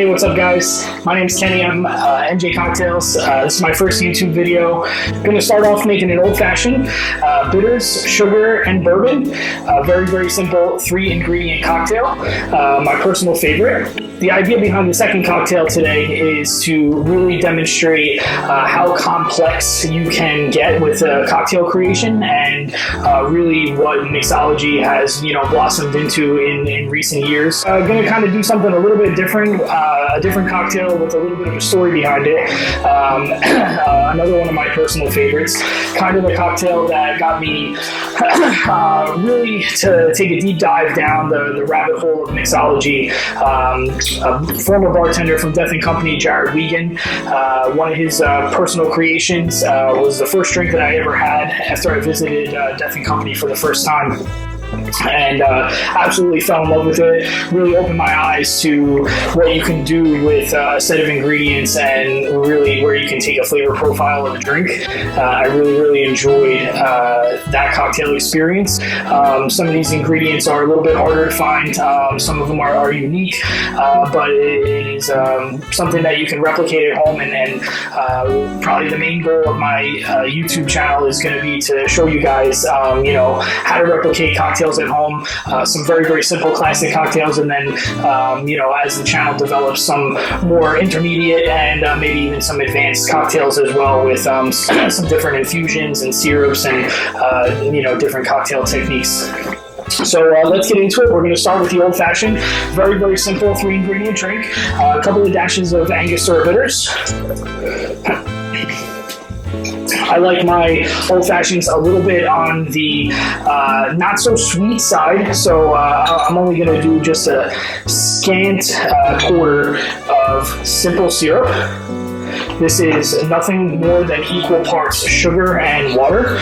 Hey, what's up, guys? My name's Kenny. I'm NJ Cocktails. This is my first YouTube video. I'm going to start off making an old-fashioned, bitters, sugar, and bourbon. Very, very simple 3-ingredient cocktail. My personal favorite. The idea behind the second cocktail today is to really demonstrate how complex you can get with cocktail creation and really what mixology has, blossomed into in recent years. I'm going to kind of do something a little bit different, a different cocktail with a little bit of a story behind it. Another one of my personal favorites, kind of a cocktail that got me really to take a deep dive down the rabbit hole of mixology. A former bartender from Death & Company, Jared Wiegand, one of his personal creations was the first drink that I ever had after I visited Death & Company for the first time. And absolutely fell in love with it. Really opened my eyes to what you can do with a set of ingredients and really where you can take a flavor profile of a drink. I really enjoyed that cocktail experience. Some of these ingredients are a little bit harder to find. Some of them are unique, but it is something that you can replicate at home. And probably the main goal of my YouTube channel is going to be to show you guys, how to replicate cocktails at home, some very simple classic cocktails, and then as the channel develops, some more intermediate and maybe even some advanced cocktails as well, with some different infusions and syrups and different cocktail techniques. So let's get into it. We're going to start with the old-fashioned, very simple 3-ingredient drink. A couple of dashes of Angostura bitters. I like my old-fashions a little bit on the not so sweet side, so I'm only going to do just a scant quarter of simple syrup. This is nothing more than equal parts sugar and water.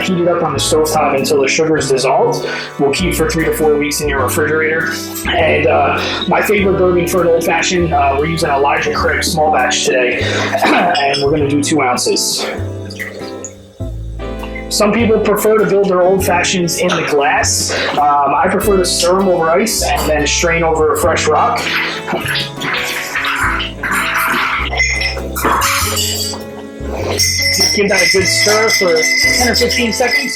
Heat it up on the stovetop until the sugar is dissolved. We'll keep for 3 to 4 weeks in your refrigerator. And my favorite bourbon for an old-fashioned, we're using Elijah Craig small batch today, and we're going to do 2 ounces. Some people prefer to build their old-fashions in the glass. I prefer to stir them over ice and then strain over a fresh rock. Just give that a good stir for 10 or 15 seconds.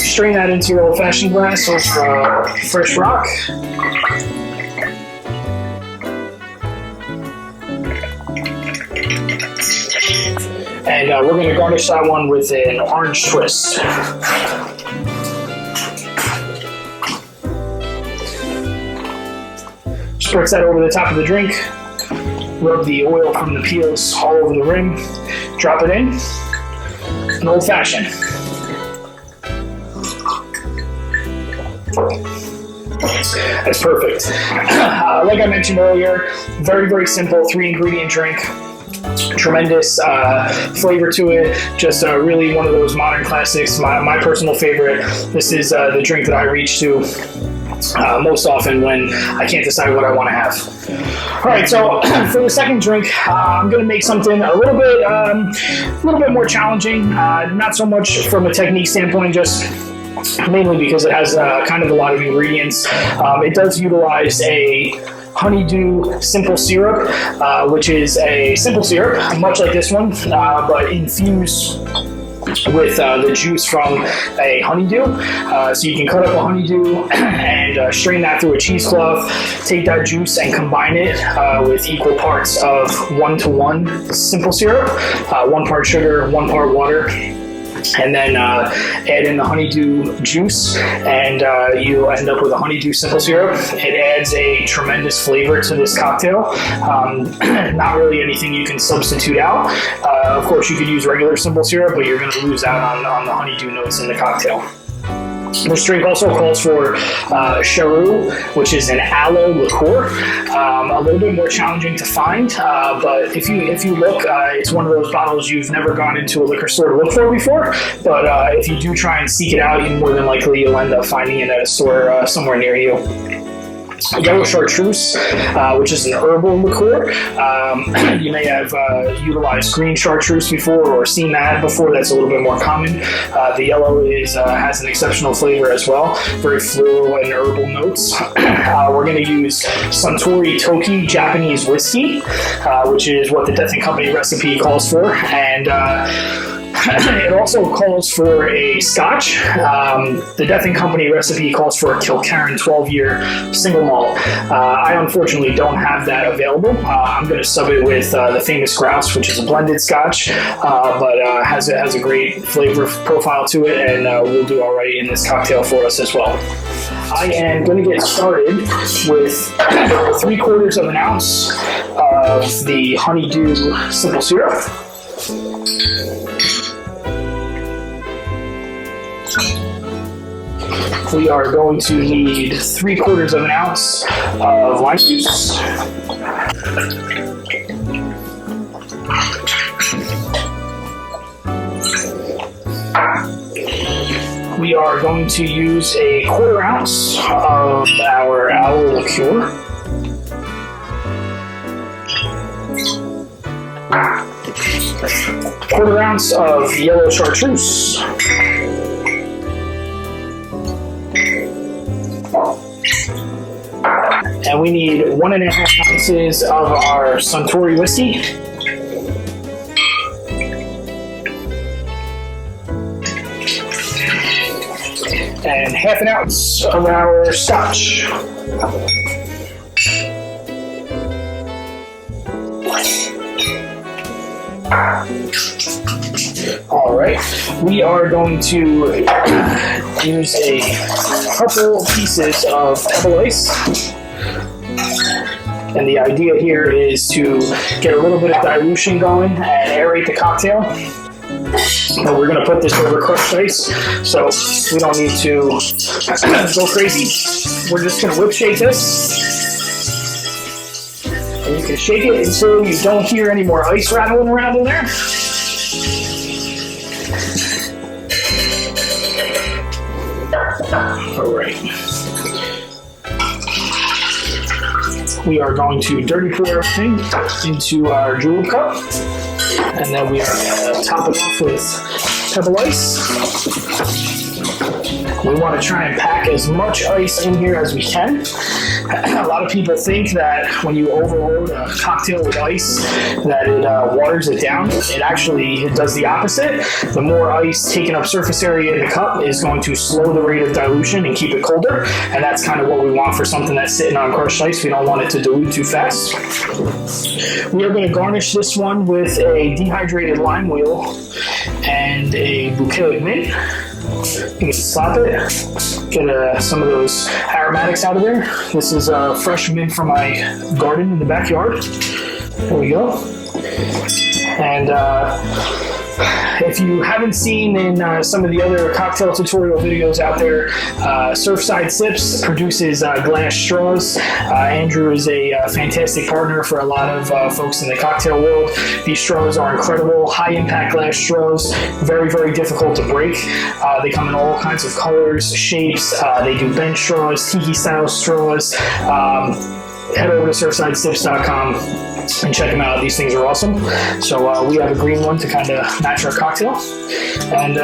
Strain that into your old-fashioned glass over a fresh rock. And we're going to garnish that one with an orange twist. Spritz that over the top of the drink. Rub the oil from the peels all over the rim. Drop it in. An old-fashioned. That's perfect. Like I mentioned earlier, very simple 3-ingredient drink. Tremendous flavor to it. Just really one of those modern classics. My personal favorite. This is the drink that I reach to most often when I can't decide what I want to have. All right, so for the second drink, I'm going to make something a little bit more challenging. Not so much from a technique standpoint, just mainly because it has kind of a lot of ingredients. It does utilize a Honeydew simple syrup, which is a simple syrup, much like this one, but infused with the juice from a honeydew. So you can cut up a honeydew and strain that through a cheesecloth, take that juice and combine it with equal parts of 1-to-1 simple syrup, 1 part sugar, 1 part water. And then add in the honeydew juice, and you'll end up with a honeydew simple syrup. It adds a tremendous flavor to this cocktail. Not really anything you can substitute out. Of course, you could use regular simple syrup, but you're going to lose out on the honeydew notes in the cocktail. This drink also calls for Chareau, which is an aloe liqueur. A little bit more challenging to find, but if you look, it's one of those bottles you've never gone into a liquor store to look for before. But if you do try and seek it out, more than likely you'll end up finding it at a store somewhere near you. Yellow Chartreuse, which is an herbal liqueur. You may have utilized green chartreuse before or seen that before. That's a little bit more common. The yellow has an exceptional flavor as well, very floral and herbal notes. We're going to use Suntory Toki Japanese whiskey, which is what the Death & Company recipe calls for, and it also calls for a Scotch. The Death & Company recipe calls for a Kilkerran 12-year single malt. I unfortunately don't have that available. I'm going to sub it with the Famous Grouse, which is a blended Scotch, but has a great flavor profile to it, and will do all right in this cocktail for us as well. I am going to get started with 3/4 of an ounce of the Honeydew simple syrup. We are going to need 3/4 of an ounce of lime juice. We are going to use a 1/4 ounce of our Aloe Liqueur. Quarter ounce of Yellow Chartreuse. And we need 1.5 ounces of our Suntory whiskey. And 1/2 ounce of our Scotch. All right, we are going to use a couple pieces of pebble ice. And the idea here is to get a little bit of dilution going and aerate the cocktail. And we're going to put this over crushed ice, so we don't need to go crazy. We're just going to whip shake this. And you can shake it until you don't hear any more ice rattling around in there. All right. We are going to dirty pour everything into our julep cup, and then we are going to top it off with pebble ice. We want to try and pack as much ice in here as we can. A lot of people think that when you overload a cocktail with ice that it waters it down. It actually does the opposite. The more ice taking up surface area in the cup is going to slow the rate of dilution and keep it colder, and that's kind of what we want for something that's sitting on crushed ice. We don't want it to dilute too fast. We are going to garnish this one with a dehydrated lime wheel and a bouquet of mint. You can slap it, get some of those aromatics out of there. This is fresh mint from my garden in the backyard. There we go. And if you haven't seen in some of the other cocktail tutorial videos out there, Surfside Sips produces glass straws. Andrew is a fantastic partner for a lot of folks in the cocktail world. These straws are incredible, high impact glass straws, very, very difficult to break. They come in all kinds of colors, shapes. They do bench straws, tiki style straws. Head over to surfsidesips.com and check them out. These things are awesome. So we have a green one to kind of match our cocktail. And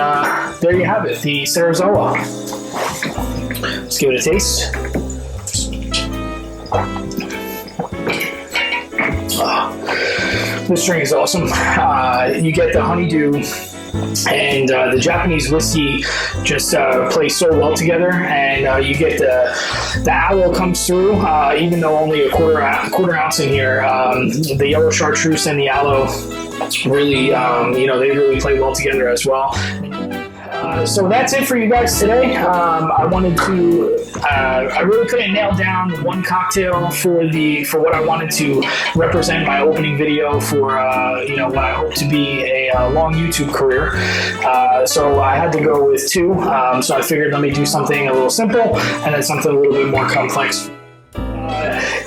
there you have it, the Serizawa. Let's give it a taste. This drink is awesome. You get the honeydew and the Japanese whiskey just play so well together, and you get the aloe comes through, even though only a quarter ounce in here. The Yellow Chartreuse and the aloe really, they really play well together as well. So that's it for you guys today. I wanted to, I really couldn't nail down one cocktail for what I wanted to represent my opening video for, what I hope to be a long YouTube career. So I had to go with two. So I figured let me do something a little simple and then something a little bit more complex.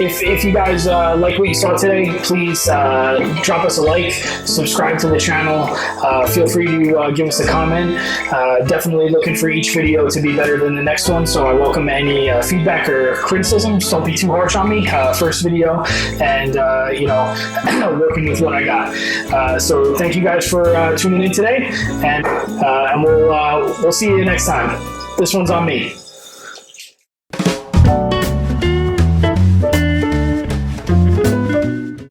if you guys like what you saw today, please drop us a like, subscribe to the channel. Feel free to give us a comment. Definitely looking for each video to be better than the next one, so I welcome any feedback or criticisms. Don't be too harsh on me. First video, and you know, working with what I got. So thank you guys for tuning in today, and we'll see you next time. This one's on me.